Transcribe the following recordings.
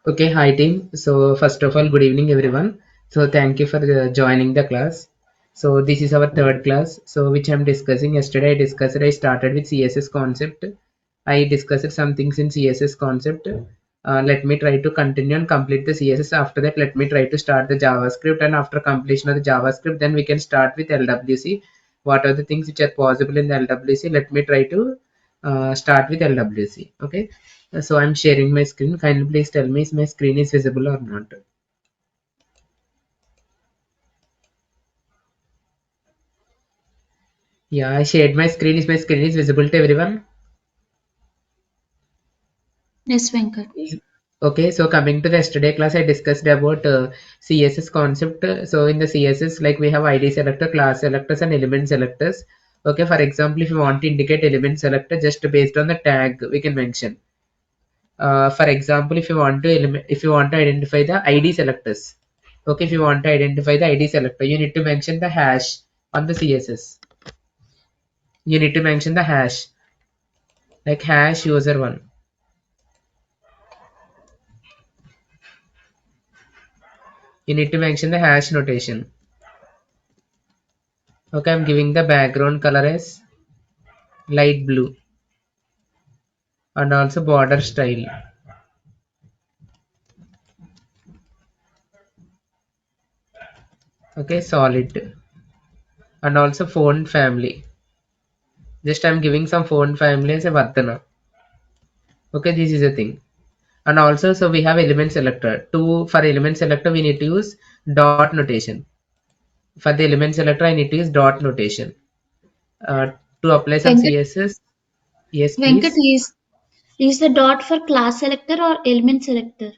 Okay, hi team. So first of all, good evening everyone. So thank you for joining the class. So this is our third class. So which I'm discussing. Yesterday I started with CSS concept. I discussed some things in CSS concept. Let me try to continue and complete the CSS. After that, let me try to start the JavaScript. And after completion of the JavaScript, then we can start with LWC. What are the things which are possible in the LWC? Let me try to start with LWC. Okay. So I'm sharing my screen. Kindly please tell me if my screen is visible or not. Yeah, I shared my screen. Is my screen is visible to everyone? Yes, Venkat. Okay, so coming to the yesterday class, I discussed about CSS concept. So in the CSS, like we have ID selector, class selectors, and element selectors. Okay, for example, if you want to indicate element selector, just based on the tag, we can mention. For example, if you want to identify the ID selectors. Okay, if you want to identify the ID selector, you need to mention the hash on the CSS. You need to mention the hash, like hash user1. You need to mention the hash notation. Okay, I'm giving the background color as light blue and also border style. Okay, solid and also font family. Just I'm giving some font family as a Vardhana. Okay, this is the thing. And also, so we have element selector. For element selector, we need to use dot notation. For the element selector, I need to use dot notation. Uh, to apply some Venkat, CSS, yes, Venkat please. is the dot for class selector or element selector?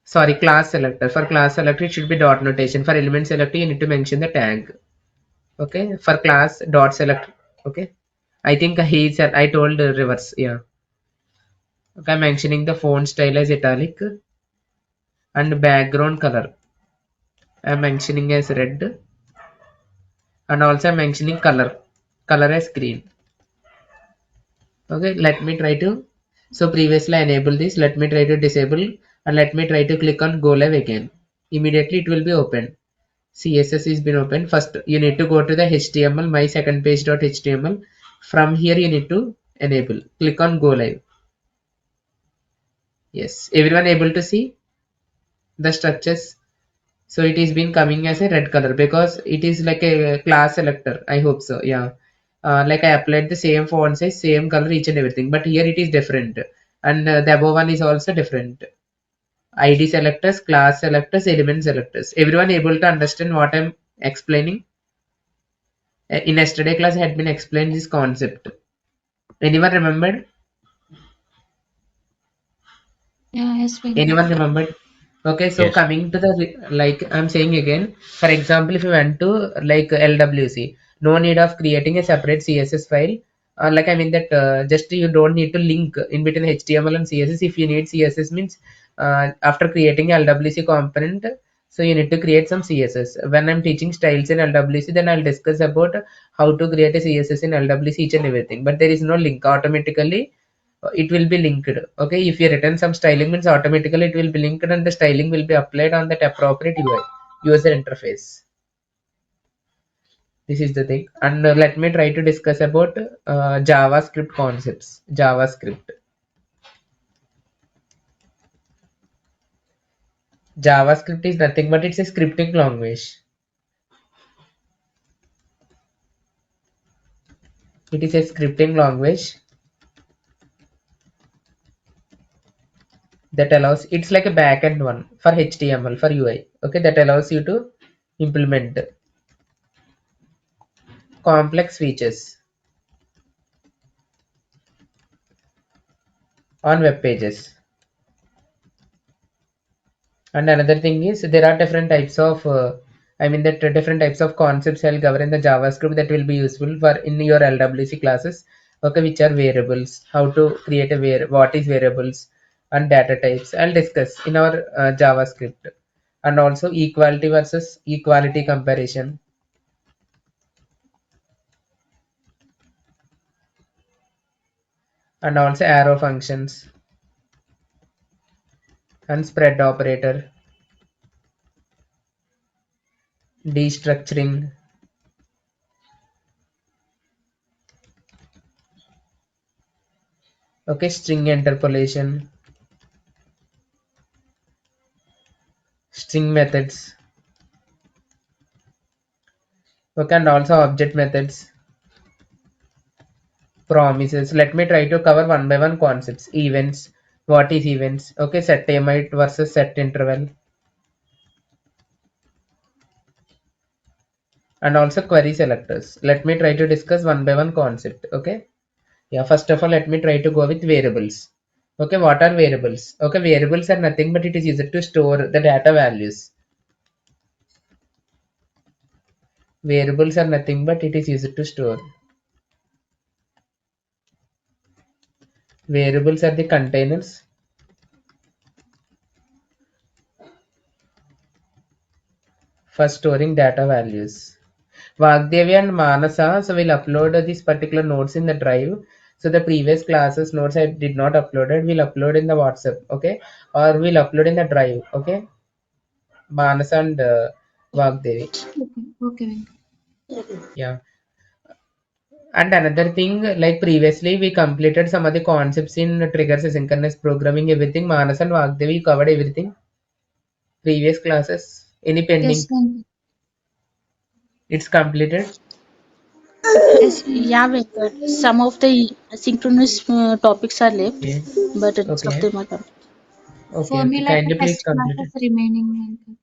Sorry, class selector. For class selector, it should be dot notation. For element selector, you need to mention the tag. Okay. For class dot select. Okay. I think I told reverse. Yeah. Okay. I'm mentioning the font style as italic and background color. I'm mentioning as red and also I'm mentioning color as green. Okay. Let me try to. So previously I enabled this. Let me try to disable and let me try to click on go live again. Immediately it will be open. CSS is been opened. First, you need to go to the HTML, my second page.html. From here, you need to enable. Click on go live. Yes, everyone able to see the structures. So it is been coming as a red color because it is like a class selector. I hope so. Yeah. Like I applied the same font size, same color, each and everything. But here it is different. And the above one is also different. ID selectors, class selectors, element selectors. Everyone able to understand what I'm explaining? In yesterday class, I had been explained this concept. Anyone remembered? Yeah, yes, Venkat. Anyone remembered? Okay, so Yes. coming to the like I'm saying again, for example, if you went to like LWC, no need of creating a separate CSS file. Like I mean that just you don't need to link in between HTML and CSS. If you need CSS means after creating LWC component, so you need to create some CSS. When I'm teaching styles in LWC, then I'll discuss about how to create a CSS in LWC each and everything. But there is no link automatically it will be linked. Okay, if you return some styling means automatically it will be linked and the styling will be applied on that appropriate UI user interface. This is the thing. And let me try to discuss about JavaScript concepts. JavaScript is nothing but it's a scripting language. It is a scripting language that allows it's like a backend one for HTML for UI. Okay, that allows you to implement complex features on web pages. And another thing is there are different types of I mean that different types of concepts I'll cover in the JavaScript that will be useful for in your LWC classes. Okay, which are variables, how to create what is variables and data types. I'll discuss in our JavaScript and also equality versus equality comparison and also arrow functions and spread operator, destructuring, okay, string interpolation, string methods, okay, and also object methods, promises. Let me try to cover one by one concepts. Events, what is events, okay, set timeout versus set interval, and also query selectors. Let me try to discuss one by one concept, okay. Yeah, first of all, let me try to go with variables. Okay, what are variables? Okay, variables are nothing but it is used to store the data values. Variables are nothing but it is used to store. Variables are the containers for storing data values. Vagdevi and Manasa, so we'll upload these particular notes in the drive. So the previous classes notes I did not upload it, we'll upload in the WhatsApp, okay? Or we'll upload in the drive, okay? Manasa and Vagdevi. Okay, okay, Venkat. Yeah. And another thing, like previously, we completed some of the concepts in triggers, asynchronous programming, everything. Manas and Vagdevi covered everything. Previous classes. Any Yes, pending? Venkat. It's completed. Yes, Venkat. Yeah, Venkat. Some of the synchronous topics are left, Okay. but rest of Okay. them are complete. Okay. For me, Okay. like the Kindly please test complete it. classes remaining, Venkat.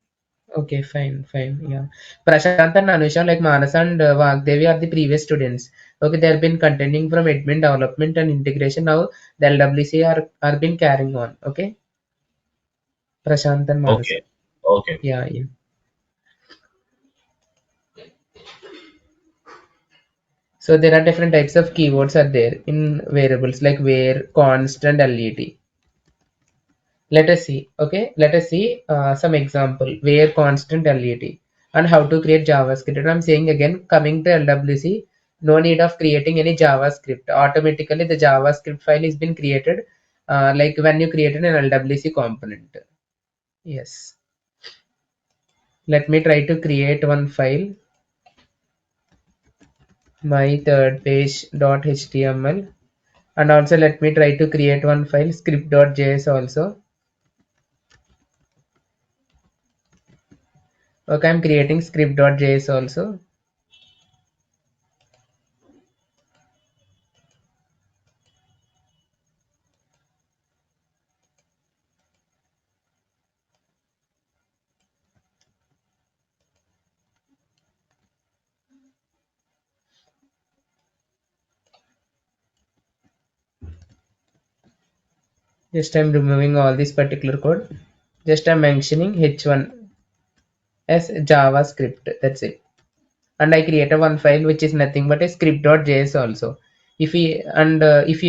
Okay. Fine. Fine. Yeah. Prashant and Anusha, like Manas and Vagdevi are the previous students. Okay. They have been continuing from admin development and integration. Now the LWC are been carrying on. Okay. Prashant and Manas. Okay. Okay. Yeah. Yeah. So there are different types of keywords are there in variables like where, const, and let. Let us see. Okay, let us see some example where, constant, let, and how to create JavaScript. And I'm saying again, coming to LWC, no need of creating any JavaScript. Automatically, the JavaScript file is been created, like when you created an LWC component. Yes. Let me try to create one file. My third page.html. And also let me try to create one file script.js also. Okay, I'm creating script.js also. Just I'm removing all this particular code. Just I'm mentioning h1 as JavaScript. That's it. And I created one file which is nothing but a script.js also. If you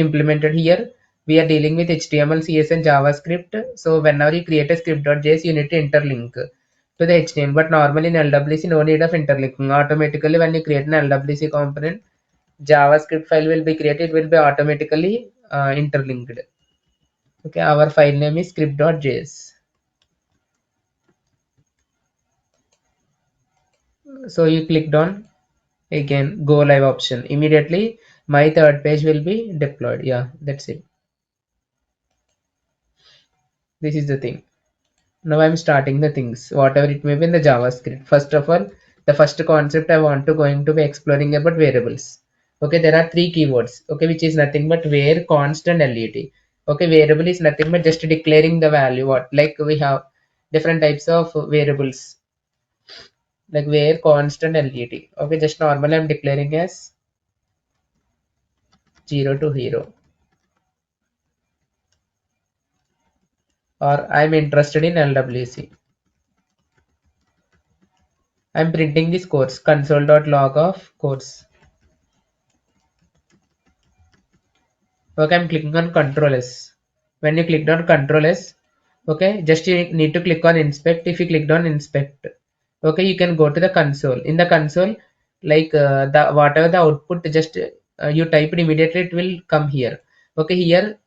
implemented here, we are dealing with HTML, CS, and JavaScript. So whenever you create a script.js, you need to interlink to the HTML. But normally in LWC, no need of interlinking. Automatically, when you create an LWC component, JavaScript file will be created. It will be automatically interlinked. Okay, our file name is script.js. So you clicked on again go live option. Immediately my third page will be deployed. Yeah, that's it. This is the thing. Now I'm starting the things, whatever it may be in the JavaScript. First of all, the first concept I want to going to be exploring about variables. Okay, there are three keywords. Okay, which is nothing but where, const, and let. Okay, variable is nothing but just declaring the value. What like we have different types of variables like where, const, and let. Okay, just normally I'm declaring as 0 to hero, or I'm interested in LWC. I'm printing this course console.log of course. Okay, I'm clicking on Control S. When you clicked on Control S, okay, just you need to click on Inspect. If you clicked on Inspect, okay, you can go to the console. In the console, like the whatever the output, just you type it immediately, it will come here. Okay, here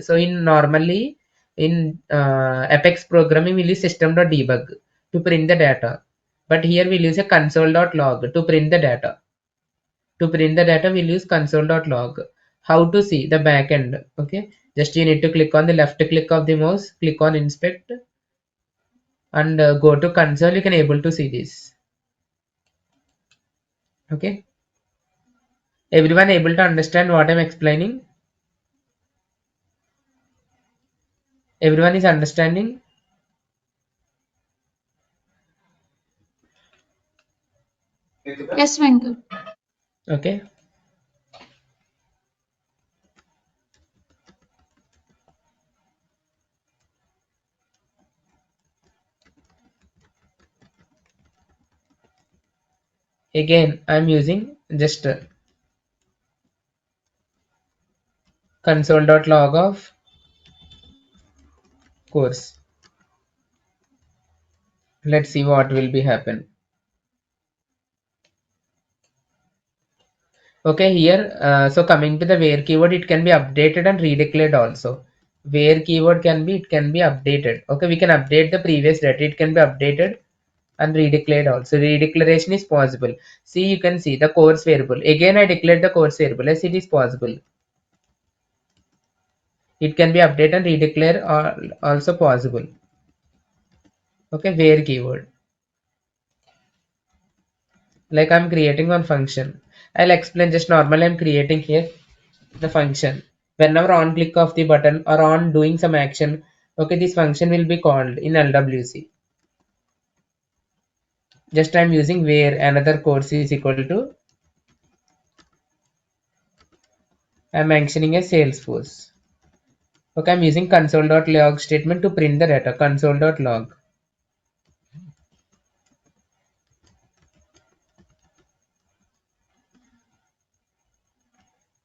so in normally in Apex programming, we'll use system.debug to print the data. But here we'll use a console.log to print the data. To print the data, we'll use console.log. How to see the backend? Okay, just you need to click on the left click of the mouse, click on inspect, and go to console. You can able to see this. Okay, everyone able to understand what I'm explaining? Everyone is understanding? Yes, Venkat. Okay. Again, I'm using just console.log of course. Let's see what will be happen. Okay, here, so coming to the where keyword, it can be updated and redeclared also. Where keyword it can be updated. Okay, we can update the previous data. It can be updated and redeclared also. Redeclaration is possible. See, you can see the course variable. Again, I declared the course variable as it is possible. It can be updated and redeclare also possible. Okay, where keyword. Like I'm creating one function. I'll explain just normally I'm creating here the function. Whenever on click of the button or on doing some action, okay, this function will be called in LWC. Just I'm using where another course is equal to, I'm mentioning a Salesforce. Okay, I'm using console.log statement to print the data, console.log.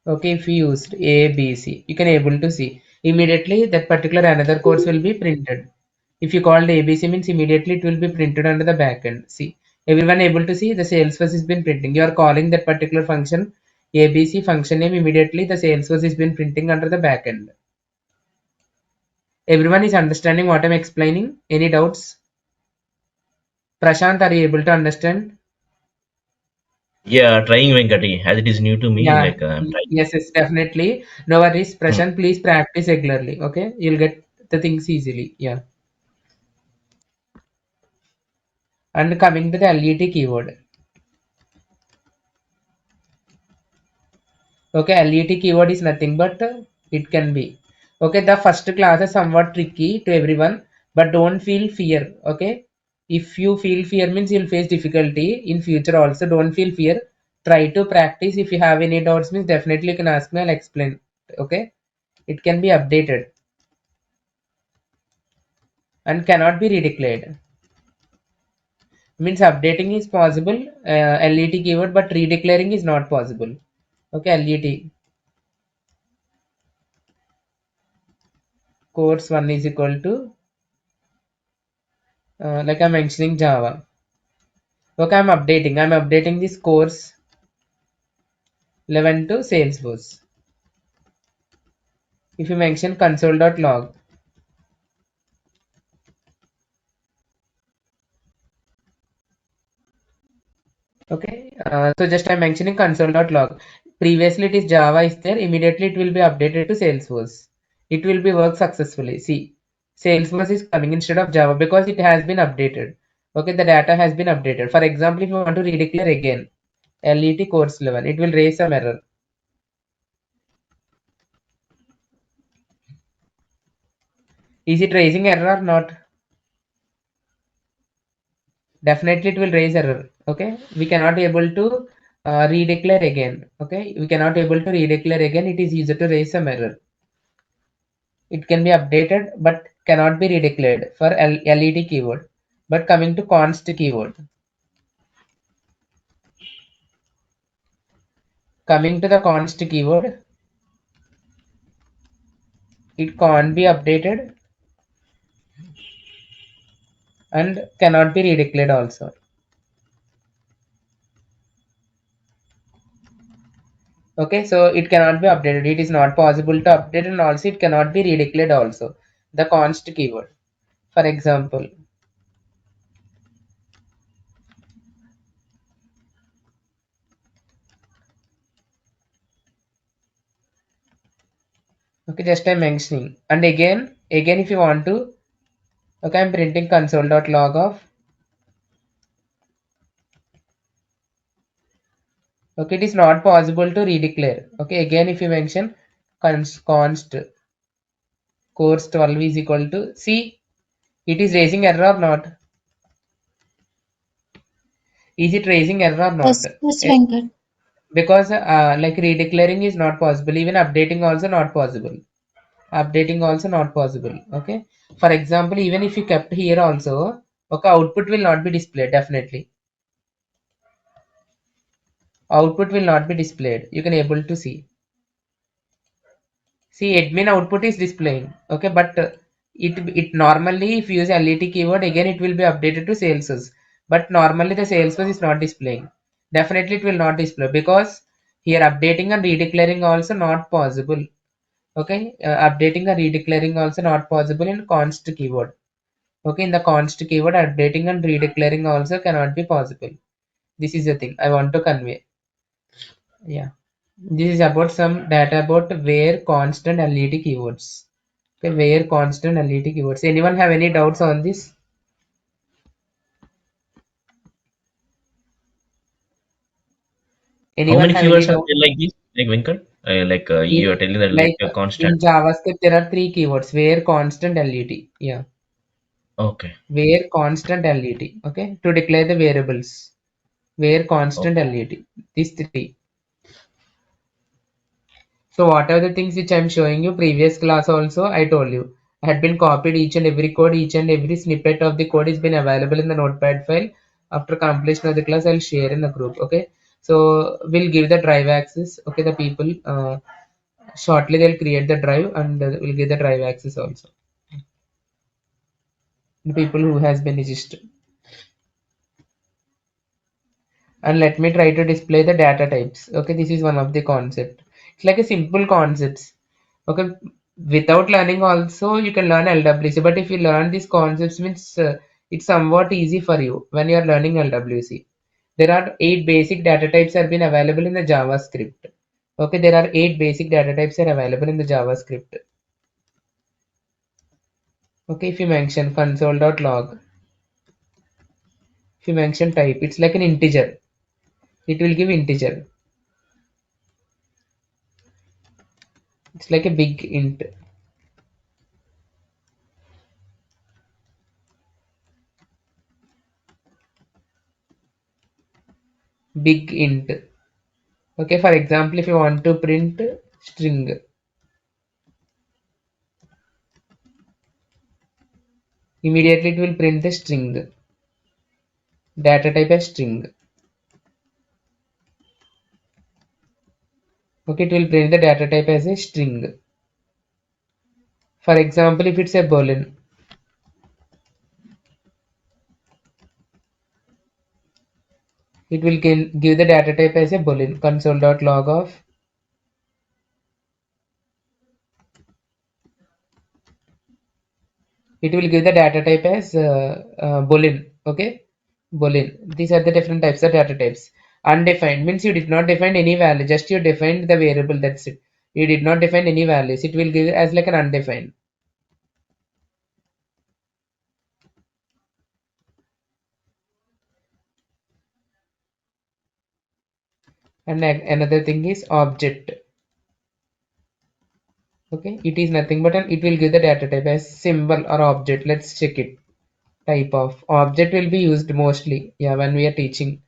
Okay, if we used A, B, C, you can able to see immediately that particular another course will be printed. If you called ABC means immediately it will be printed under the backend. See, everyone able to see the Salesforce has been printing. You are calling that particular function ABC function name, immediately the Salesforce has been printing under the backend. Everyone is understanding what I'm explaining? Any doubts? Prashant, are you able to understand? Yeah, trying Venkati. As it is new to me, Yeah, like I'm trying. yes, definitely. No worries, Hmm. Prashant. Please practice regularly. Okay, you'll get the things easily. Yeah. And coming to the LET keyword. Okay, LET keyword is nothing but it can be. Okay, the first class is somewhat tricky to everyone, but don't feel fear. Okay, if you feel fear means you'll face difficulty in future also. Don't feel fear. Try to practice. If you have any doubts means definitely you can ask me. I'll explain. Okay, it can be updated and cannot be redeclared. Means updating is possible, LET keyword, but redeclaring is not possible. Okay, LET course 1 is equal to like I'm mentioning Java. Okay, I'm updating this course 11 to Salesforce. If you mention console.log, okay, so just I'm mentioning console.log. Previously it is Java is there, immediately it will be updated to Salesforce. It will be work successfully. See, Salesforce is coming instead of Java because it has been updated. Okay, the data has been updated. For example, if you want to redeclare again, LET course 11, it will raise some error. Is it raising error or not? Definitely it will raise error. Okay, we cannot able to redeclare again. Okay, we cannot able to redeclare again. It is easy to raise some error. It can be updated but cannot be redeclared for LED keyword. But coming to const keyword, coming to the const keyword, it can't be updated and cannot be redeclared also. Okay, so it cannot be updated. It is not possible to update, and also it cannot be redeclared also. the const keyword. For example, okay, just I'm mentioning. And again, if you want to, okay, I'm printing console.log of, okay, it is not possible to redeclare. Okay, again, if you mention const course 12 is equal to, see, it is raising error or not? Is it raising error or not? Yes, Eh, Venkat. because like redeclaring is not possible, even updating also not possible. Updating also not possible. Okay. For example, even if you kept here also, okay, output will not be displayed definitely. Output will not be displayed. You can able to see. See, admin output is displaying. Okay, but it normally if you use LET keyword again it will be updated to Salesforce. But normally the Salesforce is not displaying. Definitely it will not display because here updating and redeclaring also not possible. Okay, updating and redeclaring also not possible in const keyword. Okay, in the const keyword updating and redeclaring also cannot be possible. This is the thing I want to convey. Yeah. This is about some data about where constant LED keywords. Okay, where constant LED keywords. Anyone have any doubts on this? How Anyone many have any keywords are doubt? there like this? Like Venkat? You are In telling that like like a constant. in JavaScript there are three keywords where constant LED. Yeah, Okay. where constant LED. Okay, to declare the variables. Where constant Okay. LED. These three. So what are the things which I'm showing you previous class also I told you. I had been copied each and every code, each and every snippet of the code is been available in the notepad file. After completion of the class, I'll share in the group. Okay. So we'll give the drive access. Okay, the people shortly they'll create the drive and we'll give the drive access also. The people who has been registered. And let me try to display the data types. Okay, this is one of the concept. It's like a simple concepts. Okay, without learning also you can learn LWC, but if you learn these concepts means it's somewhat easy for you when you are learning LWC. There are 8 basic data types have been available in the JavaScript. Okay, there are 8 basic data types are available in the JavaScript. Okay, if you mention console.log, if you mention type, it's like an integer. It will give integer. It's like a big int. Big int. Okay, for example, if you want to print string, immediately it will print the string, data type as string. Okay, it will print the data type as a string. For example, if it's a boolean, it will give the data type as a boolean. Console.log of, it will give the data type as boolean. Okay, boolean. These are the different types of data types. Undefined means you did not define any value, just you defined the variable. That's it. You did not define any values. It will give as like an undefined. And another thing is object. Okay, it is nothing but it will give the data type as symbol or object. Let's check it. Type of object will be used mostly, yeah, when we are teaching.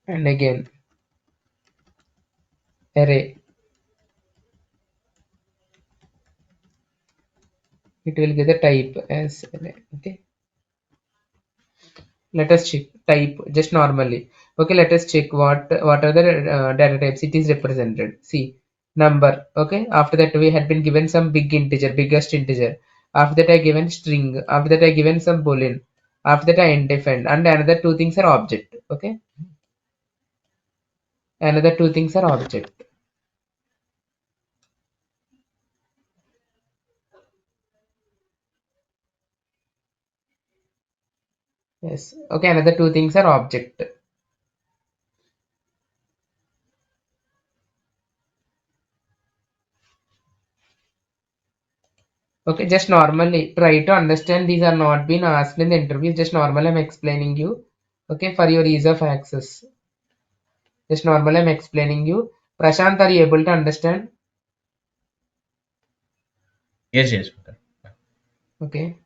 And again, array, it will give the type as array. Okay, let us check type just normally. Okay, let us check what are the data types it is represented. See, number. Okay, after that we had been given some big integer, biggest integer. After that I given string. After that I given some boolean. After that I undefined, and another two things are object. Okay, another two things are object. Yes. Okay, another two things are object. Okay, just normally try to understand, these are not been asked in the interview. Just normal I'm explaining you. Okay, for your ease of access. Just normal I'm explaining you. Prashant, are you able to understand? Yes, yes. Okay.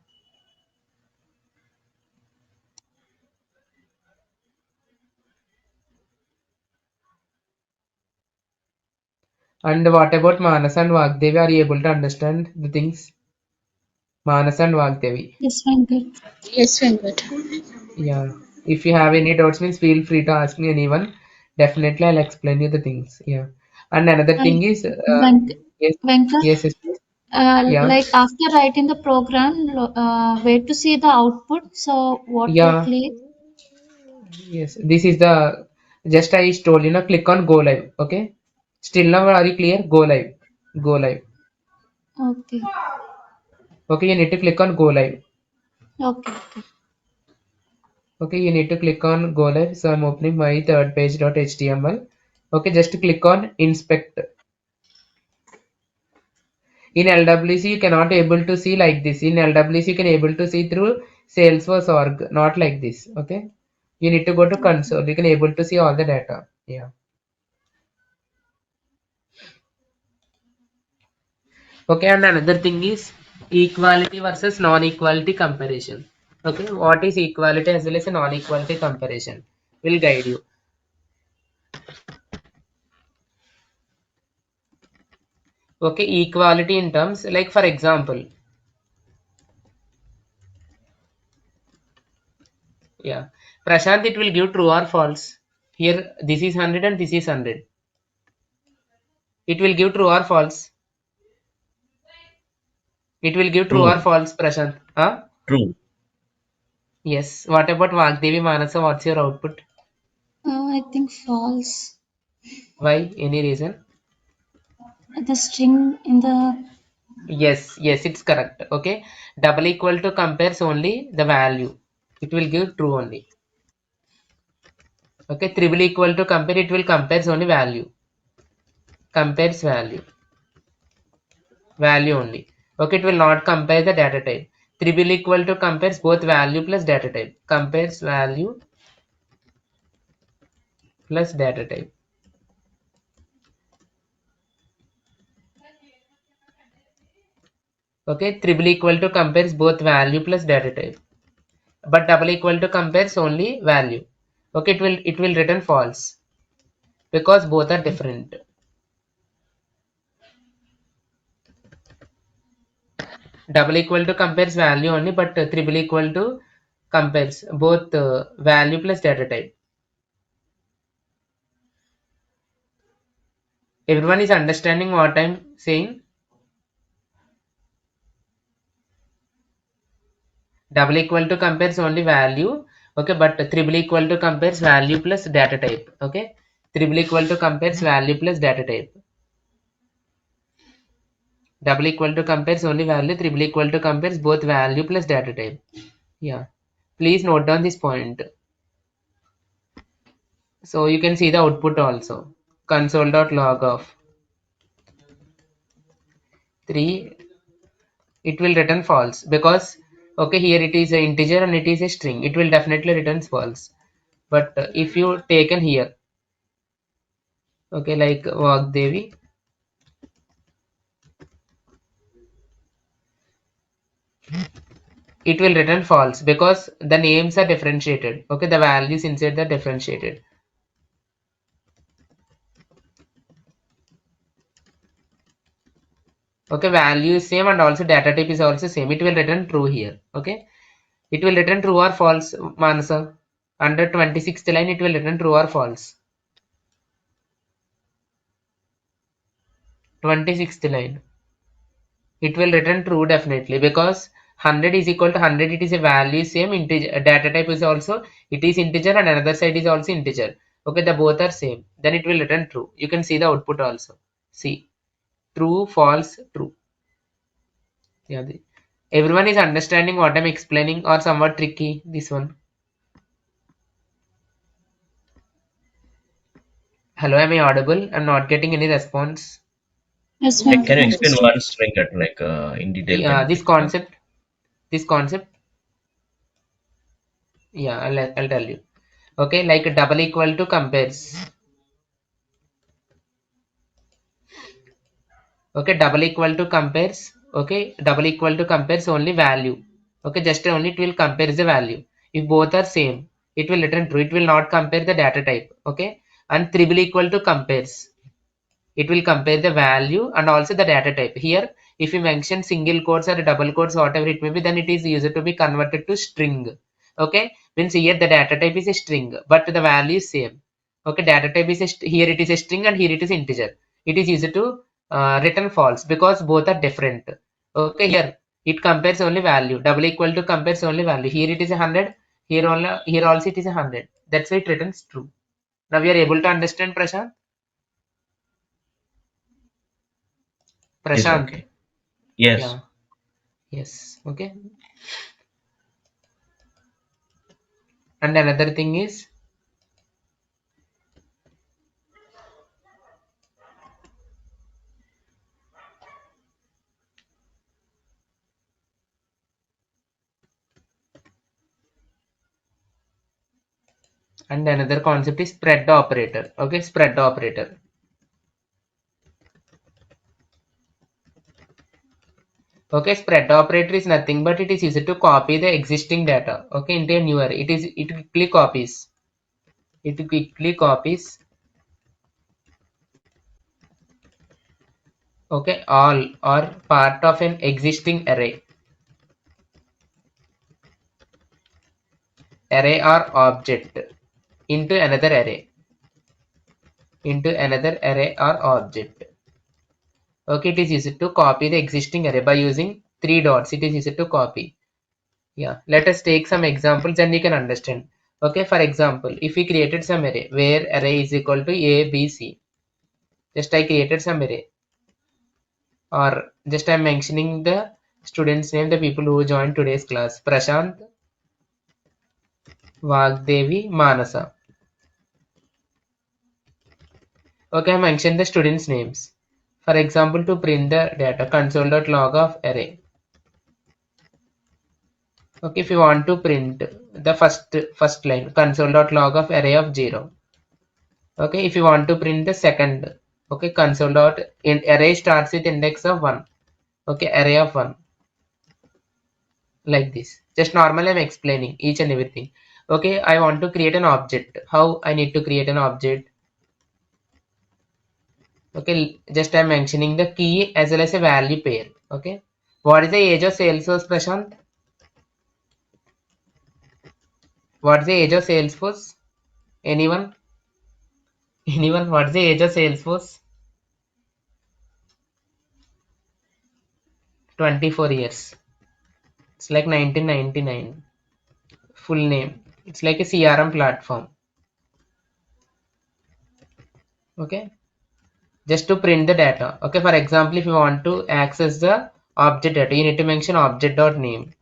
And what about Manas and Vagdevi? Are you able to understand the things? Manas and Vagdevi. Yes, Venkat. Yes, Venkat. Yeah. If you have any doubts, means feel free to ask me anyone. Definitely, I'll explain you the things. Yeah. And another Uh, thing is, Venk yes, Venkat, yes, yes, yes. Yeah, like after writing the program, where to see the output? So what to yeah, click? yes. This is the just I told you. Know, click on go live. Okay. Still now, are you clear? Go live. Go live. Okay, Okay, you need to click on go live. okay, okay. Okay, you need to click on go live. So I'm opening my third page.html. Okay, just click on inspect. In LWC, you cannot able to see like this. In LWC, you can able to see through Salesforce org, not like this. Okay, you need to go to console. You can able to see all the data. Yeah. Okay, and another thing is equality versus non-equality comparison. Okay, what is equality as well as a non-equality comparison? Will guide you. Okay, equality in terms like for example, yeah, Prashant, it will give true or false. Here, this is 100 and this is 100. It will give true or false. It will give true or True, false, Prashant. Huh? true. Yes. What about Vagdevi Manasa? What's your output? I think false. Why? Any reason? The string in the Yes, yes, it's correct. Okay. Double equal to compares only the value. It will give true only. Okay. Triple equal to compare, it will compares only value. Compares value. Value only. Okay. It will not compare the data type. Triple equal to compares both value plus data type. Compares value plus data type. Okay. Triple equal to compares both value plus data type. But double equal to compares only value. Okay, it will return false because both are different. Double equal to compares value only, but triple equal to compares both value plus data type. Everyone is understanding what I'm saying. Double equal to compares only value. Okay, but triple equal to compares value plus data type. Okay, triple equal to compares value plus data type. Double equal to compares only value. Triple equal to compares both value plus data type. Yeah, please note down this point. So you can see the output also. Console.log of 3, it will return false because okay, here it is a integer and it is a string. It will definitely return false. But if you taken here, okay, like Vagdevi, it will return false because the names are differentiated. Okay, the values inside the differentiated. Okay, value is same and also data type is also same. It will return true here. Okay, it will return true or false, Manasa. Under 26th line, it will return true or false. 26th line. It will return true definitely because 100 is equal to 100. It is a value same integer. Data type is also it is integer and another side is also integer. Okay, the both are same. Then it will return true. You can see the output also. See, true, false, true. Yeah, everyone is understanding what I'm explaining or somewhat tricky this one. Hello, am I audible? I'm not getting any response. Yes, Like, ma'am. can you Thank you, explain sir. one string at in detail? Can Yeah, you explain? this concept, yeah, I'll tell you. Okay, like double equal to compares. Okay, double equal to compares. Okay, double equal to compares only value. Okay, just only it will compare the value. If both are same, it will return true. It will not compare the data type. Okay, and triple equal to compares. It will compare the value and also the data type. Here, if you mention single quotes or double quotes, whatever it may be, then it is used to be converted to string. Okay, means here the data type is a string, but the value is same. Okay, data type is here it is a string and here it is integer. It is used to return false because both are different. Okay, here it compares only value. Double equal to compares only value. Here it is 100. Here also it is 100. That's why it returns true. Now we are able to understand, Prashant. Yes. Prashant. Okay. Yes. Yeah. Yes. Okay. And another thing is, and another concept is spread operator. Okay, spread operator. Okay, spread operator is nothing but it is used to copy the existing data. Okay, into a new array. It quickly copies. It quickly copies. Okay, all or part of an existing array or object into another array or object. Okay, it is used to copy the existing array by using three dots. It is used to copy. Yeah, let us take some examples and you can understand. Okay, for example, if we created some array where array is equal to a, b, c. Just I created some array, or just I'm mentioning the students name, the people who joined today's class. Prashant, Vagdevi, Manasa. Okay, I mentioned the students names. For example, to print the data, console.log of array. Okay, if you want to print the first line, console.log of array of 0. Okay, if you want to print the second, okay, console dot in array starts with index of 1. Okay, array of 1, like this. Just normally I'm explaining each and everything. Okay, I want to create an object. How I need to create an object? Okay, just I'm mentioning the key as well as a value pair. Okay, what is the age of Salesforce, Prashant? What is the age of Salesforce? Anyone? Anyone? What is the age of Salesforce? 24 years. It's like 1999. Full name. It's like a CRM platform. Okay, just to print the data. Okay, for example, if you want to access the object data, you need to mention object.name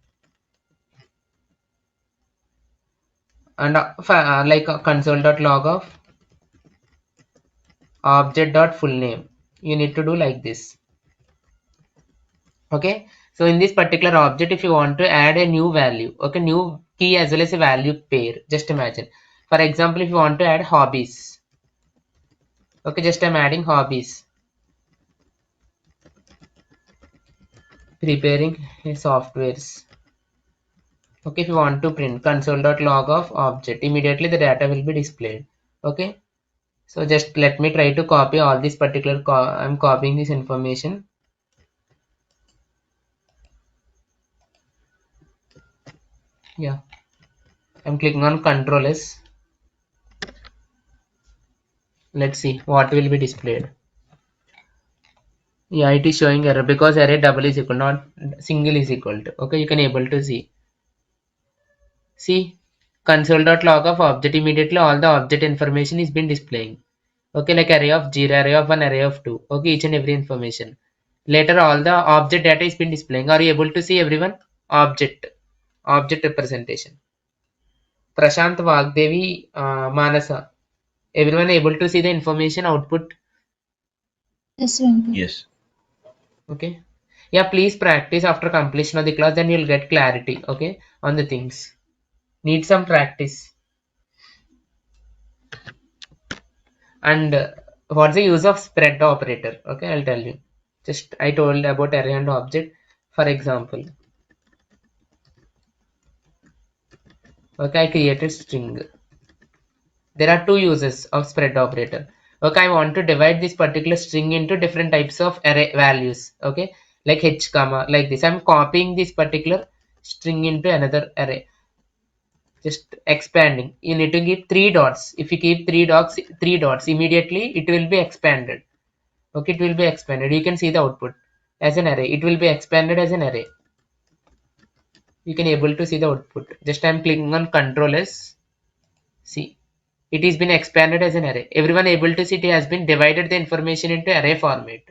and like console.log of object.fullname. You need to do like this. Okay, so in this particular object, if you want to add a new value, okay, new key as well as a value pair, just imagine. For example, if you want to add hobbies, okay, just I'm adding hobbies. Preparing softwares. Okay, if you want to print console.log of object, immediately the data will be displayed. Okay, so just let me try to copy all this particular I'm copying this information. Yeah, I'm clicking on Control S. Let's see what will be displayed. Yeah, it is showing error because array double is equal, not single is equal to. Okay, you can able to see. See, console.log of object, immediately all the object information is been displaying. Okay, like array of 0, array of 1, array of 2. Okay, each and every information. Later all the object data is been displaying. Are you able to see everyone? Object representation. Prashant, Vagdevi, Manasa. Everyone able to see the information output? Yes, Venkat. Yes. Okay. Yeah, please practice after completion of the class, then you'll get clarity, okay, on the things. Need some practice. And what's the use of spread operator? Okay, I'll tell you. Just I told about array and object. For example, okay, I created string. There are two uses of spread operator. Okay, I want to divide this particular string into different types of array values. Okay, like h comma, like this. I'm copying this particular string into another array. Just expanding. You need to give three dots. If you keep three dots, immediately it will be expanded. Okay, it will be expanded. You can see the output as an array. It will be expanded as an array. You can able to see the output. Just I'm clicking on Control S. See, it has been expanded as an array. Everyone able to see it has been divided the information into array format.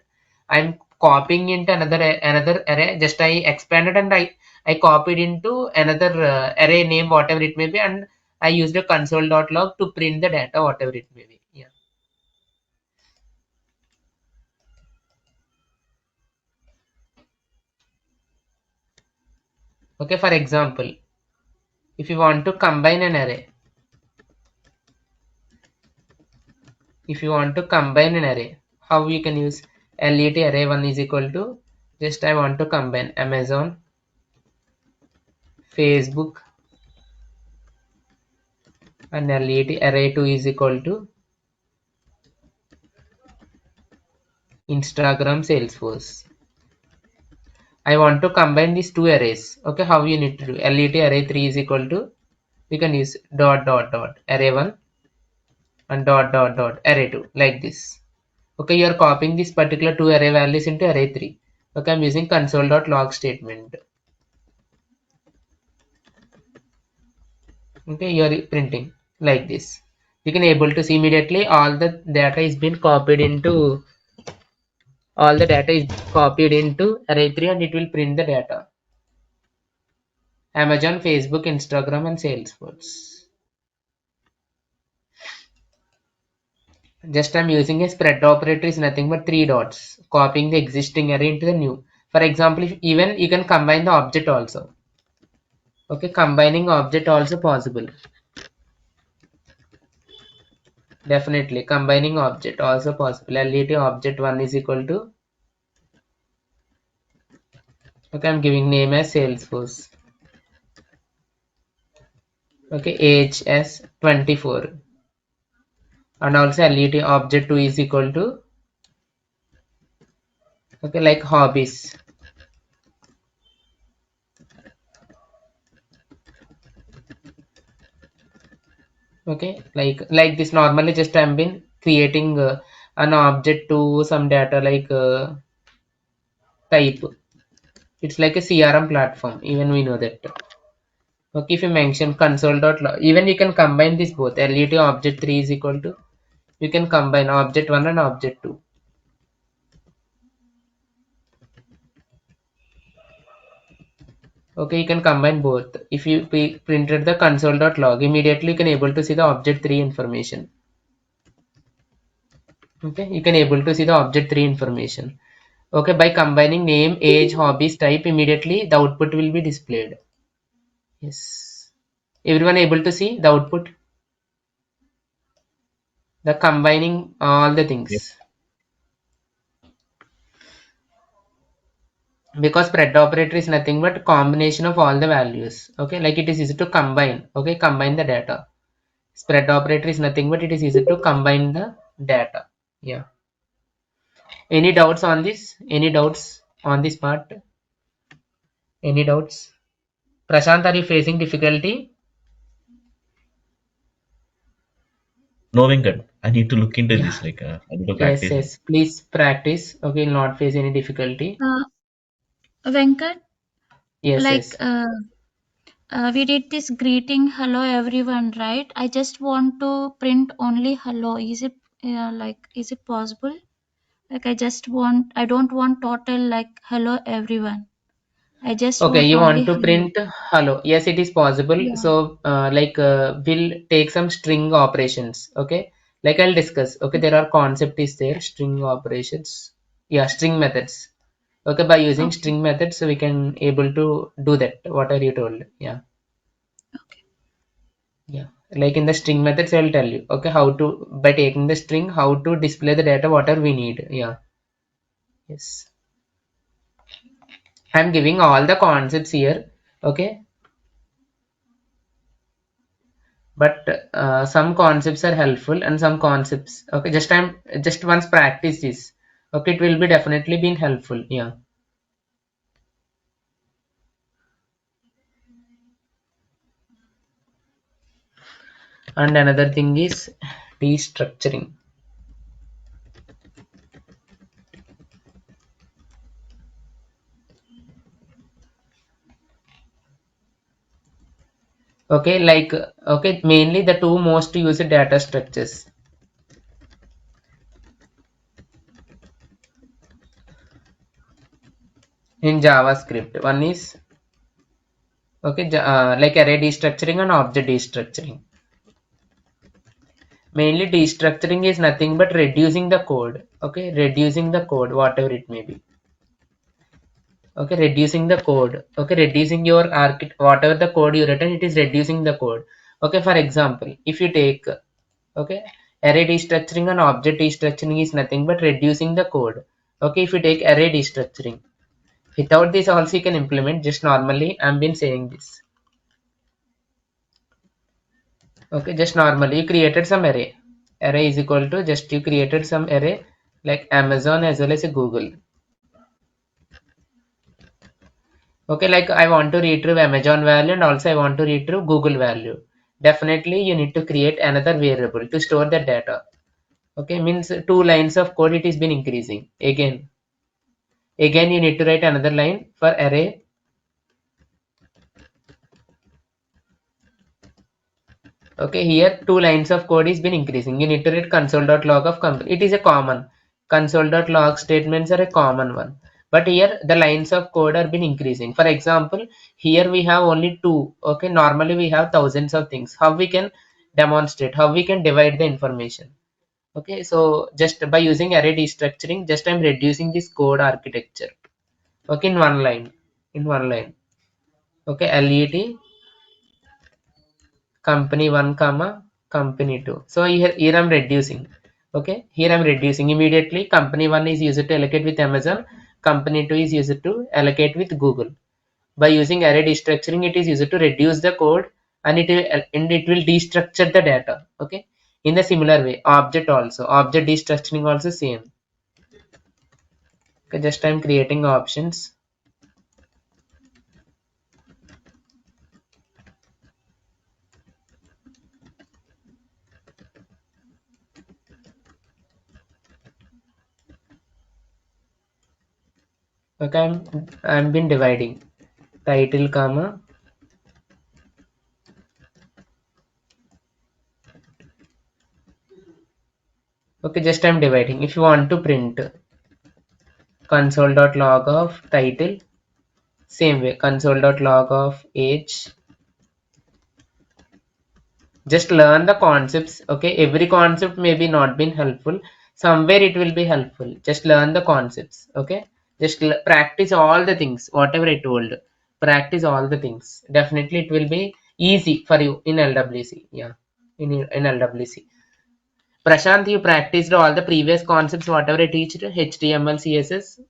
I'm copying into another array. Just I expanded and I copied into another array name, whatever it may be, and I used a console.log to print the data, whatever it may be. Yeah. Okay. For example, if you want to combine an array, how you can use let array1 is equal to, just I want to combine Amazon, Facebook, and let array2 is equal to Instagram, Salesforce. I want to combine these two arrays. Okay, how you need to do? Let array3 is equal to, we can use dot dot dot array1 and dot dot dot array2, like this. Okay, you are copying this particular two array values into array3. Okay, I'm using console.log statement. Okay, you are printing like this. You can able to see immediately all the data is been copied into, array3, and it will print the data. Amazon, Facebook, Instagram, and Salesforce. Just I'm using a spread operator is nothing but three dots, copying the existing array into the new. For example, if even you can combine the object also. Okay, combining object also possible. Definitely, combining object also possible. Let object1 is equal to, okay, I'm giving name as Salesforce. Okay, age as 24. And also let object2 is equal to, okay, like hobbies. Okay, like this. Normally just I'm been creating an object to some data, like type. It's like a CRM platform, even we know that. Okay, if you mention console.log, even you can combine this both. let object3 is equal to, you can combine object1 and object2. Okay, you can combine both. If you printed the console.log, immediately you can able to see the object3 information. Okay, you can able to see the object3 information. Okay, by combining name, age, hobbies, type, immediately the output will be displayed. Yes. Everyone able to see the output? The combining all the Yes. things. Because spread operator is nothing but combination of all the values. Okay, like it is easy to combine. Okay, combine the data. Spread operator is nothing but it is easy to combine the data. Yeah. Any doubts on this? Any doubts on this part? Any doubts? Prashant, are you facing difficulty? No, Venkat. I need to look into Yeah. this. I need to Yes, practice it. yes. Please practice. Okay, you'll not face any difficulty. Venkat, Yes, like yes. we did this greeting hello everyone, right? I just want to print only hello. Is it is it possible? Like I don't want total like hello everyone. I just Okay, want you only want to hello. print hello. Yes, it is possible. Yeah. So, we'll take some string operations. Okay, Like I'll discuss. Okay, there are concept is there, string operations. Yeah, string methods. Okay, by using Okay. string methods, we can able to do that. What are you told? Yeah, Okay. yeah. Like in the string methods, I'll tell you. Okay, how to by taking the string, how to display the data, whatever we need. Yeah, yes. I'm giving all the concepts here. Okay, but some concepts are helpful and some concepts. Okay, just once practice this. Okay, it will be definitely been helpful. Yeah. And another thing is restructuring. Okay, like okay, mainly the two most used data structures in JavaScript. One is okay, like array destructuring and object destructuring. Mainly destructuring is nothing but reducing the code. Okay, reducing the code, whatever it may be. Okay, reducing the code. Okay, reducing your whatever the code you written, it is reducing the code. Okay, for example, if you take okay, array destructuring and object destructuring is nothing but reducing the code. Okay, if you take array destructuring, without this also you can implement. Just normally I'm been saying this. Okay, just normally you created some array. Array is equal to just you created some array like Amazon as well as a Google. Okay, like I want to retrieve Amazon value and also I want to retrieve Google value. Definitely you need to create another variable to store the data. Okay, means two lines of code it is been increasing. Again you need to write another line for array. Okay, here two lines of code is been increasing. You need to write console.log of company. It is a common. Console.log statements are a common one. But here the lines of code are been increasing. For example, here we have only two. Okay, normally we have thousands of things. How we can demonstrate? How we can divide the information? Okay, so just by using array destructuring, just I'm reducing this code architecture. Okay, in one line. In one line. Okay, let company 1 comma company 2. So here I'm reducing. Okay, here I'm reducing immediately. Company 1 is used to allocate with Amazon, company 2 is used to allocate with Google. By using array destructuring, it is used to reduce the code and it will destructure the data. Okay, in the similar way object also, object destructuring also same. Okay, just I'm creating options. Okay, I'm been dividing title comma. Okay, just I'm dividing. If you want to print console.log of title, same way console.log of age. Just learn the concepts. Okay, every concept may be not been helpful, somewhere it will be helpful. Just learn the concepts. Okay, just practice all the things whatever I told. Practice all the things, definitely it will be easy for you in LWC. Yeah, in LWC. Prashant, you practiced all the previous concepts whatever I teached, HTML, CSS.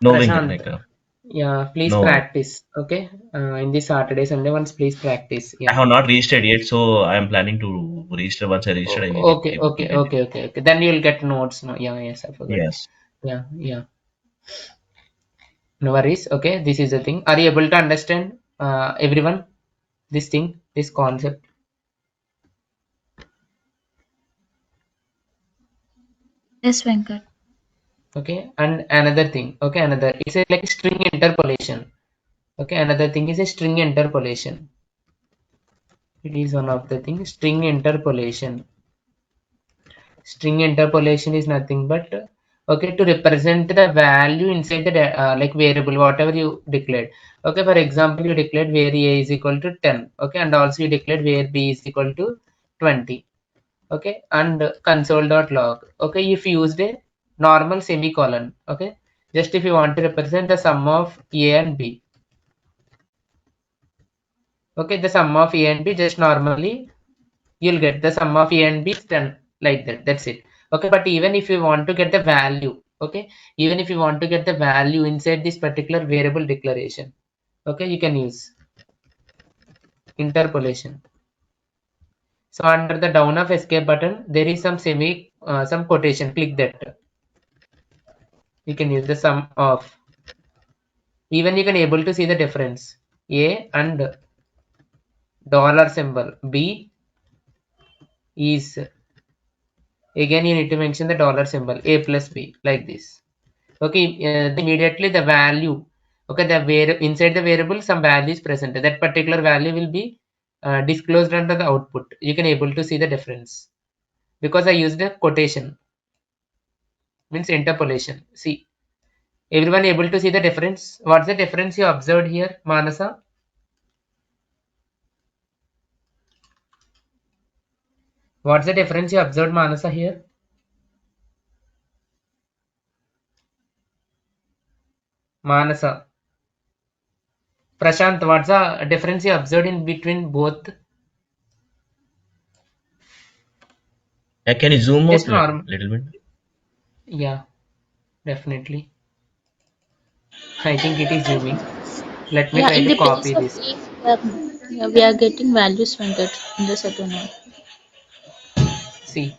No, Venkat, Prashant, yeah, please no. practice. Okay, in this Saturday, Sunday once, please practice. I Yeah. have not registered yet, so I am planning to register. Once I register, I will get Okay, able to okay, get it. okay, okay, okay. Then you'll get notes. No, yeah, yes, I forgot. Yes. Yeah, yeah. No worries. Okay, this is the thing. Are you able to understand, everyone? This thing, this concept. Yes, Venkat. Okay, and another thing. Okay, another. It's a like string interpolation. Okay, another thing is a string interpolation. It is one of the things. String interpolation. String interpolation is nothing but okay, to represent the value inside the like variable whatever you declared. Okay, for example, you declared where a is equal to 10, okay, and also you declared where b is equal to 20, okay, and console.log. Okay, if you used a normal semicolon, okay, just if you want to represent the sum of a and b, okay, the sum of a and b, just normally you'll get the sum of a and b is 10, like that, that's it. Okay, but even if you want to get the value, okay, even if you want to get the value inside this particular variable declaration, okay, you can use interpolation. So under the down of escape button there is some some quotation, click that. You can use the sum of, even you can able to see the difference, a and dollar symbol, b is, again you need to mention the dollar symbol, a plus b, like this. Okay, immediately the value, okay, the inside the variable some value is present, that particular value will be disclosed under the output. You can able to see the difference because I used a quotation, means interpolation. See, everyone able to see the difference? What's the difference you observed here, Manasa? What's the difference you observed, Manasa, here? Manasa. Prashant, what's the difference you observed in between both? Can you zoom Just out a normal. little bit? Yeah, definitely. I think it is zooming. Let me Yeah, try in to the place copy of this. if yeah, we are getting values from that in the second one. See,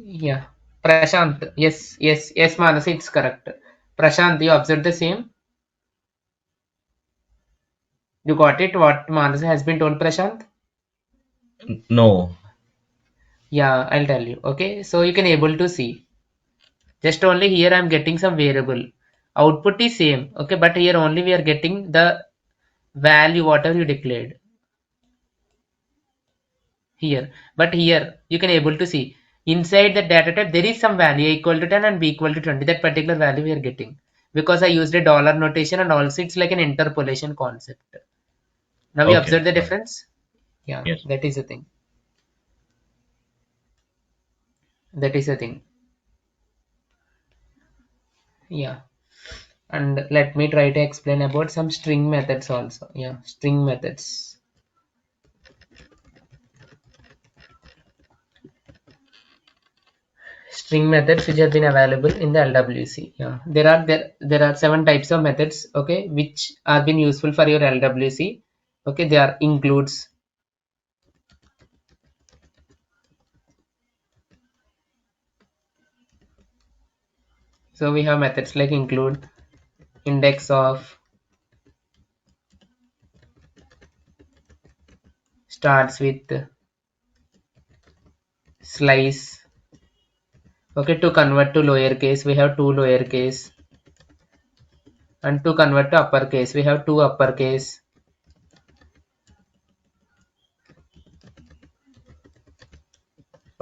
yeah. Prashant, yes, yes, yes, Manas, it's correct. Prashant, you observed the same? You got it? What Manas has been told, Prashant? No. Yeah, I'll tell you. Okay, so you can able to see. Just only here I'm getting some variable. Output is same. Okay, but here only we are getting the value whatever you declared here. But here you can able to see inside the data type there is some value a equal to 10 and b equal to 20. That particular value we are getting because I used a dollar notation and also it's like an interpolation concept. Now we Okay, observe the got it. difference. Yeah, Yes. that is the thing. That is the thing. Yeah. And let me try to explain about some string methods also. Yeah, string methods. String methods which have been available in the LWC. Yeah, there are 7 types of methods. Okay, which are been useful for your LWC. Okay, they are includes. So we have methods like include, index of, starts with, slice. Okay, to convert to lowercase we have two lowercase, and to convert to uppercase we have two uppercase.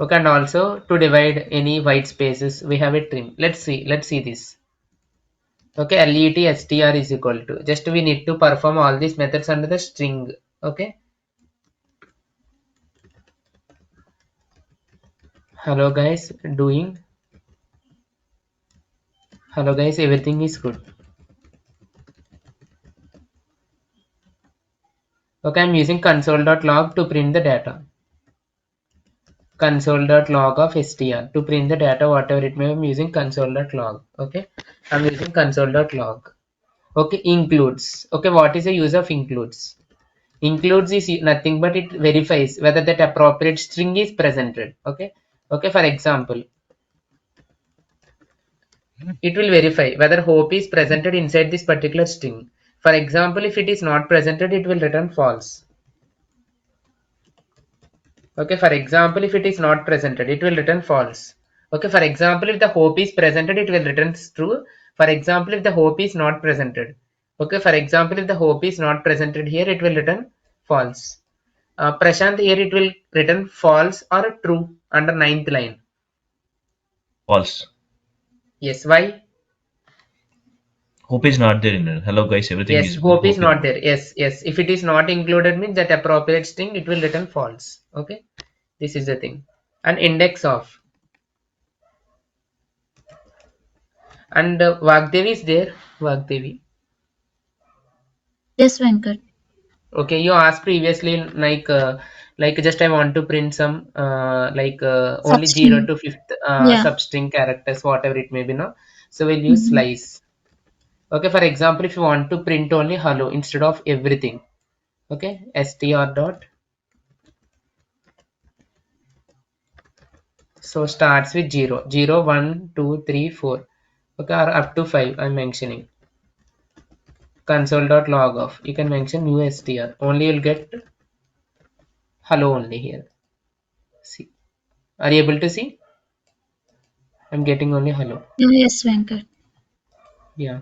Okay, and also to divide any white spaces we have a trim. Let's see this. Okay, let str is equal to, just we need to perform all these methods under the string. Okay, hello guys, doing, hello guys, everything is good. Okay, I'm using console.log to print the data, console.log of str to print the data whatever it may. I'm using console.log. Okay, I'm using console.log. Okay, includes. Okay, what is the use of includes? Includes is nothing but it verifies whether that appropriate string is presented. Okay, okay, for example, it will verify whether hope is presented inside this particular string. For example, if it is not presented, it will return false. Okay, for example, if it is not presented, it will return false. Okay, for example, if the hope is presented, it will return true. For example, if the hope is not presented. Okay, for example, if the hope is not presented here, it will return false. Prashant, here it will return false or true under ninth line. False. Yes, why? Hope is not there in it. Hello guys, everything Yes, is good. hope is Hope is not not. there. Yes, yes. If it is not included means that appropriate string, it will return false. Okay, this is the thing. And index of. And Vagdevi is there. Vagdevi. Yes, Venkat. Okay, you asked previously like just I want to print some only 0 Substring. to 5th Yeah. substring characters, whatever it may be, no? So we'll use Mm-hmm. slice. Okay, for example, if you want to print only hello instead of everything, okay, str dot. So starts with 0, 0, 1, 2, 3, 4. Okay, or up to 5 I'm mentioning. Console.log of. You can mention USTR. Only you'll get hello only here. See. Are you able to see? I'm getting only hello. Yeah, yes, Venkat. Yeah.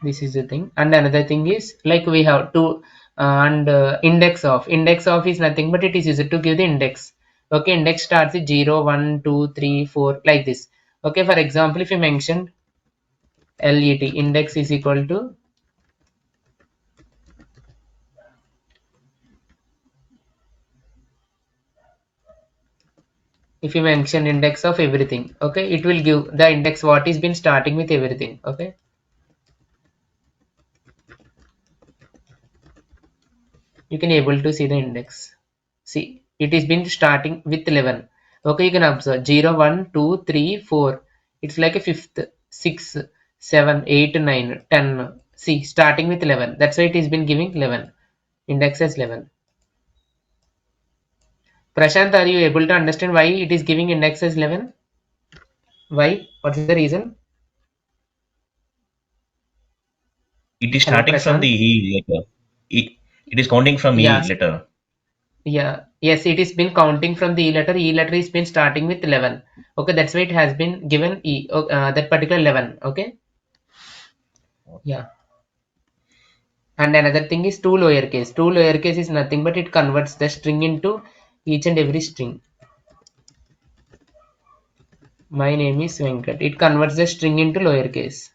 This is the thing. And another thing is like we have to and index of is nothing but it is used to give the index. Okay, index starts with 0, 1, 2, 3, 4 like this. Okay, for example, if you mentioned let index is equal to, if you mention index of everything, okay, it will give the index what is been starting with everything. Okay, you can able to see the index. See, it is been starting with 11. Okay, you can observe 0, 1, 2, 3, 4. It's like a fifth, 6, 7, 8, 9, 10. See, starting with 11. That's why it has been giving 11. Index as 11. Prashant, are you able to understand why it is giving index as 11? Why? What is the reason? It is Hello, starting from the Prashant. E letter. It is counting from E Yes. letter. Yeah. Yes, it is been counting from the E letter. E letter is been starting with 11. Okay, that's why it has been given E. That particular 11. Okay. Yeah. And another thing is 2 lowercase. 2 lowercase is nothing but it converts the string into each and every string. My name is Venkat. It converts the string into lowercase.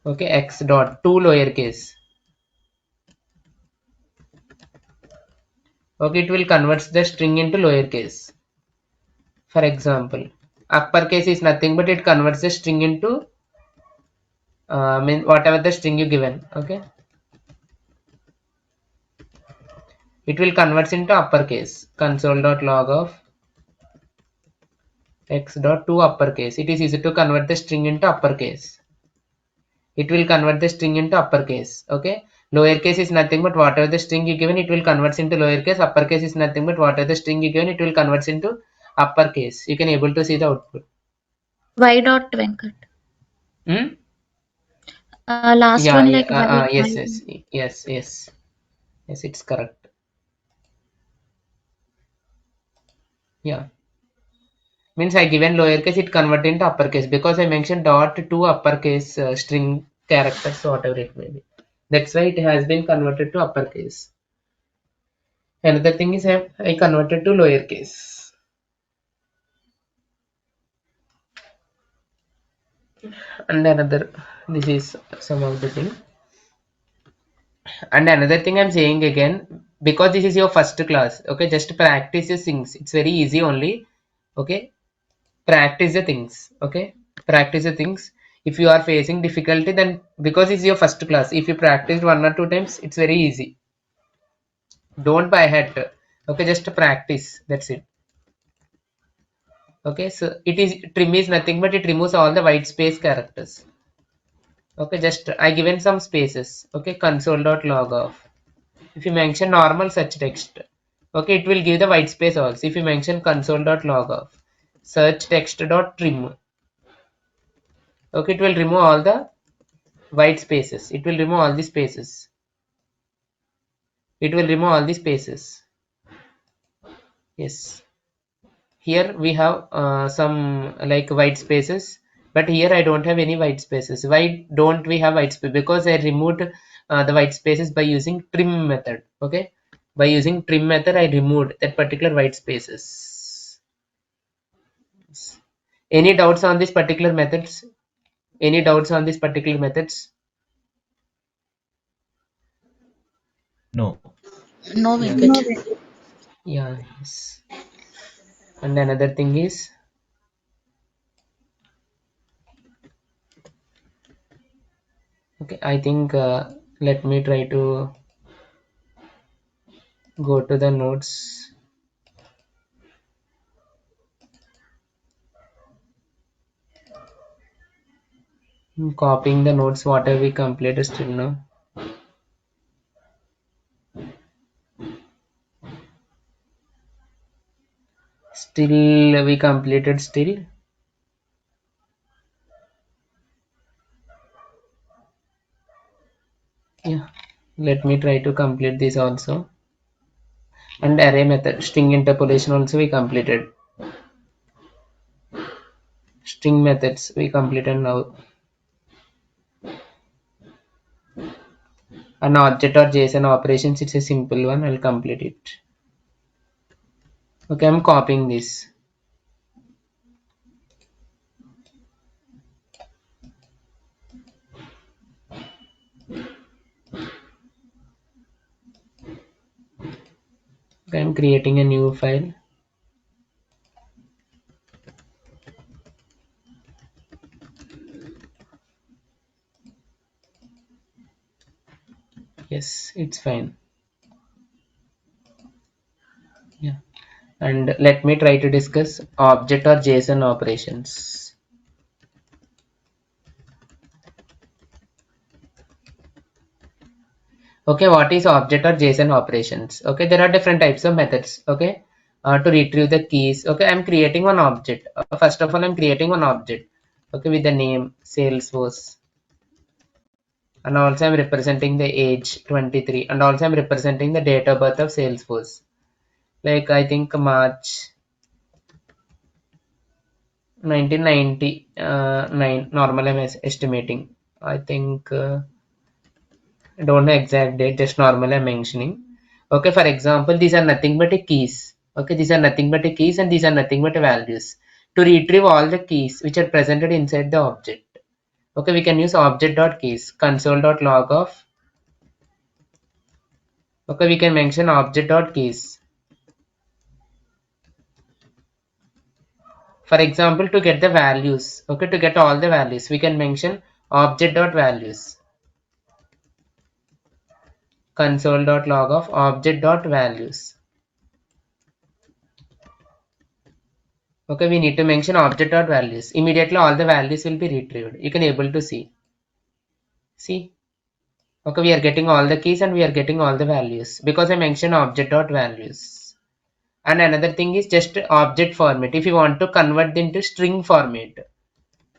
Okay, x dot 2 lowercase. Okay, it will converts the string into lowercase. For example, uppercase is nothing but it converts the string into whatever the string you given. Okay, it will converts into uppercase. Console.log of x dot to uppercase. It is easy to convert the string into uppercase. It will convert the string into uppercase. Okay, lowercase is nothing but whatever the string you given, it will converts into lowercase. Uppercase is nothing but whatever the string you given, it will converts into uppercase. You can able to see the output. Y dot Venkat. Hmm? Last Yeah, one yeah, like Y. yes, Y. yes, yes, yes, yes, it's correct. Yeah, means I given lowercase, it convert into uppercase because I mentioned dot to uppercase string characters, whatever it may be. That's why it has been converted to uppercase. Another thing is I converted to lowercase. And another, this is some of the thing. And another thing I'm saying again, because this is your first class, okay, just practice your things. It's very easy only. Okay, practice the things. Okay, practice the things. If you are facing difficulty, then because it's your first class, if you practiced 1 or 2 times, it's very easy. Don't buy head. Okay, just practice. That's it. Okay, so trim is nothing but it removes all the white space characters. Okay, just I given some spaces. Okay, console.log of. If you mention normal search text, okay, it will give the white space also. If you mention console.log of search text dot trim, okay, it will remove all the white spaces. It will remove all the spaces. It will remove all the spaces. Yes. Here we have some like white spaces, but here I don't have any white spaces. Why don't we have white space? Because I removed the white spaces by using trim method. Okay, By using trim method, I removed that particular white spaces. Any doubts on these particular methods? Any doubts on these particular methods? No. No, Yeah. Venkat. Yeah. Yes. And another thing is, okay, I think let me try to go to the notes. I'm copying the notes whatever we completed still now. Still we completed still. Yeah. Let me try to complete this also. And array method, string interpolation also we completed. String methods we completed now. An object or JSON operations, it's a simple one. I'll complete it. Okay, I'm copying this. Okay, I'm creating a new file. Yes, it's fine. Yeah. And let me try to discuss object or JSON operations. Okay, what is object or JSON operations? Okay, there are different types of methods. Okay, to retrieve the keys. Okay, I'm creating one object. First of all, I'm creating one object. Okay, with the name Salesforce, and also I'm representing the age 23, and also I'm representing the date of birth of Salesforce. Like I think March 1999. Normal I'm estimating. I think. I don't know exact date, just normal I'm mentioning. Okay, for example, these are nothing but a keys. Okay, these are nothing but a keys and these are nothing but values. To retrieve all the keys which are presented inside the object. Okay, we can use object.keys, console.log of. Okay, we can mention object.keys. For example, to get the values, okay, to get all the values, we can mention object.values, console.log of object.values. Okay, we need to mention object.values. Immediately all the values will be retrieved. You can able to see. See. Okay, we are getting all the keys and we are getting all the values because I mentioned object.values. And another thing is just object format. If you want to convert into string format.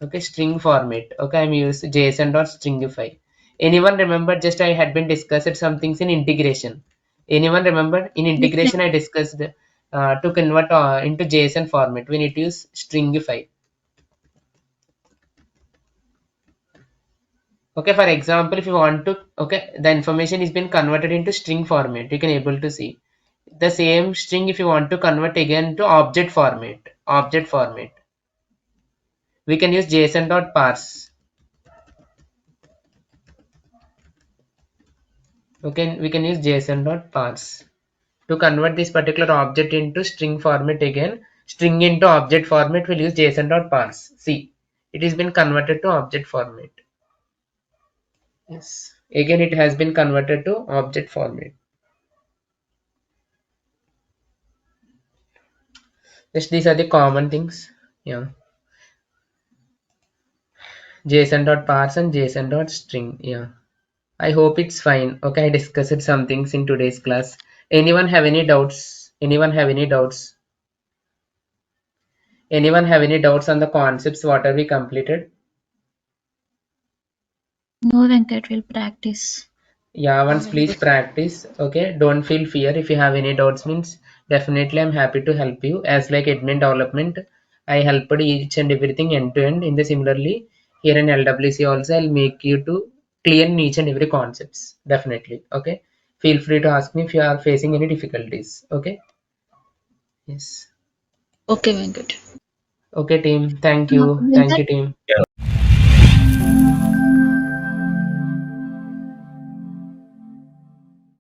Okay, string format. Okay, I'm using JSON.stringify. Anyone remember just I had been discussed some things in integration. Anyone remember in Yes, sir. integration I discussed to convert into JSON format we need to use stringify. Okay, for example, if you want to, okay, the information is been converted into string format. You can able to see the same string. If you want to convert again to object format, we can use JSON.parse. Okay, we can use JSON.parse to convert this particular object into string format again. String into object format, we'll use JSON.parse. See, it has been converted to object format. Yes, again it has been converted to object format. Just these are the common things. Yeah. JSON.parse and JSON.string. Yeah. I hope it's fine. Okay, I discussed some things in today's class. Anyone have any doubts? Anyone have any doubts? Anyone have any doubts on the concepts what are we completed? No, Venkat, will practice. Yeah, No, once please Venkat. practice. Okay, don't feel fear. If you have any doubts means definitely I'm happy to help you. As like admin development, I helped each and everything end to end. In the similarly here in LWC also I'll make you to clear in each and every concepts. Definitely. Okay. Feel free to ask me if you are facing any difficulties. Okay. Yes. Okay, Venkat. Okay, team. Thank you. Thank Venkat, you, team. Yeah.